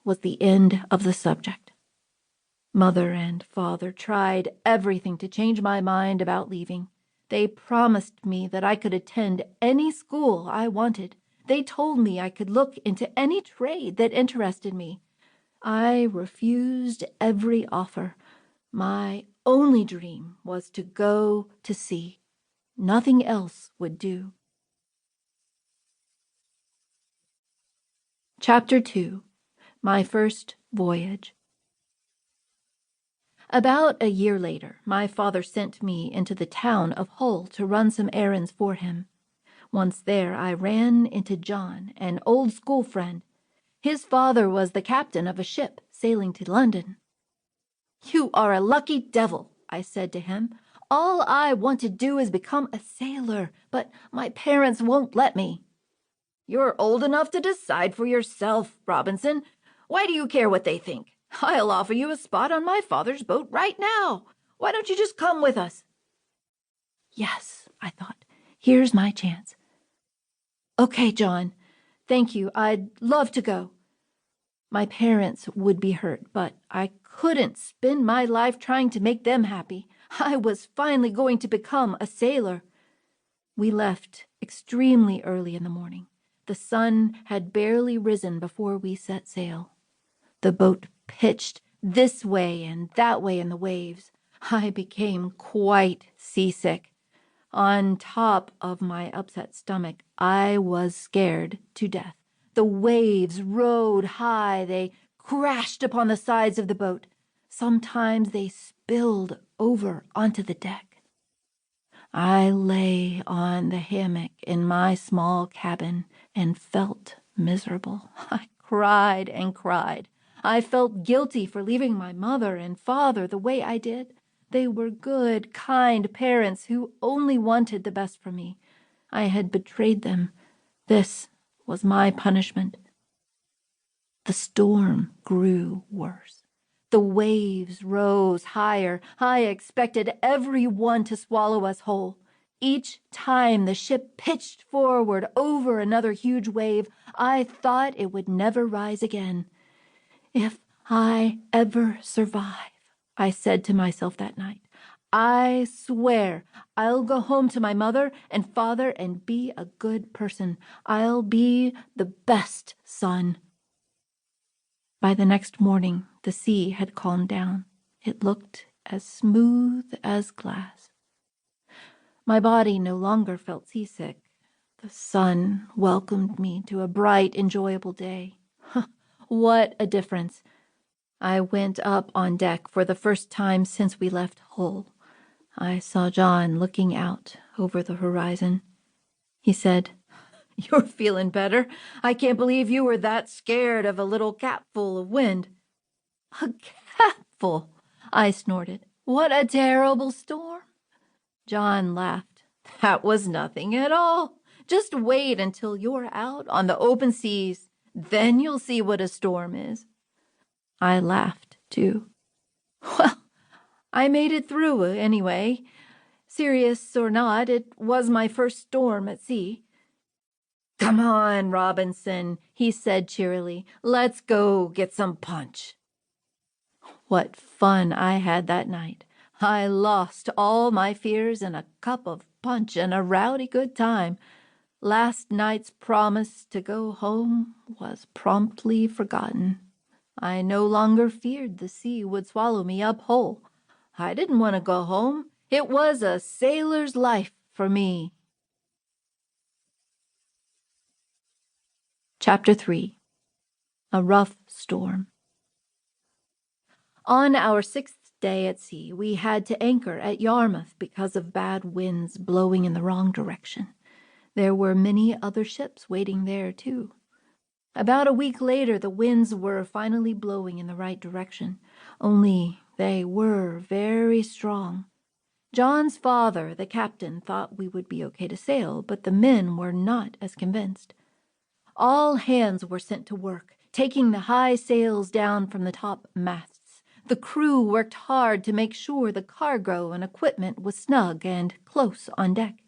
was the end of the subject. Mother and father tried everything to change my mind about leaving. They promised me that I could attend any school I wanted. They told me I could look into any trade that interested me. I refused every offer. My only dream was to go to sea. Nothing else would do. Chapter 2. My First Voyage. About a year later, my father sent me into the town of Hull to run some errands for him. Once there, I ran into John, an old school friend. His father was the captain of a ship sailing to London. "You are a lucky devil," I said to him. "All I want to do is become a sailor, but my parents won't let me." "You're old enough to decide for yourself, Robinson. Why do you care what they think? I'll offer you a spot on my father's boat right now. Why don't you just come with us?" Yes, I thought, here's my chance. "Okay, John. Thank you. I'd love to go." My parents would be hurt, but I couldn't spend my life trying to make them happy. I was finally going to become a sailor. We left extremely early in the morning. The sun had barely risen before we set sail. The boat pitched this way and that way in the waves. I became quite seasick. On top of my upset stomach, I was scared to death. The waves rode high. They crashed upon the sides of the boat. Sometimes they spilled over onto the deck. I lay on the hammock in my small cabin and felt miserable. I cried and cried. I felt guilty for leaving my mother and father the way I did. They were good, kind parents who only wanted the best for me. I had betrayed them. This was my punishment. The storm grew worse. The waves rose higher. I expected every one to swallow us whole. Each time the ship pitched forward over another huge wave, I thought it would never rise again. If I ever survive, I said to myself that night, I swear I'll go home to my mother and father and be a good person. I'll be the best son. By the next morning, the sea had calmed down. It looked as smooth as glass. My body no longer felt seasick. The sun welcomed me to a bright, enjoyable day. What a difference! I went up on deck for the first time since we left Hull. I saw John looking out over the horizon. He said, "You're feeling better. I can't believe you were that scared of a little capful of wind." "A capful?" I snorted. "What a terrible storm." John laughed. "That was nothing at all. Just wait until you're out on the open seas. Then you'll see what a storm is." I laughed, too. "Well, I made it through anyway. Serious or not, it was my first storm at sea." "Come on, Robinson," he said cheerily. "Let's go get some punch." What fun I had that night. I lost all my fears in a cup of punch and a rowdy good time. Last night's promise to go home was promptly forgotten. I no longer feared the sea would swallow me up whole. I didn't want to go home. It was a sailor's life for me. Chapter 3. A Rough Storm. On our 6th day at sea, we had to anchor at Yarmouth because of bad winds blowing in the wrong direction. There were many other ships waiting there, too. About a week later, the winds were finally blowing in the right direction, only they were very strong. John's father, the captain, thought we would be okay to sail, but the men were not as convinced. All hands were sent to work, taking the high sails down from the top masts. The crew worked hard to make sure the cargo and equipment was snug and close on deck.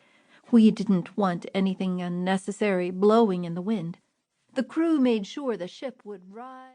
We didn't want anything unnecessary blowing in the wind. The crew made sure the ship would rise.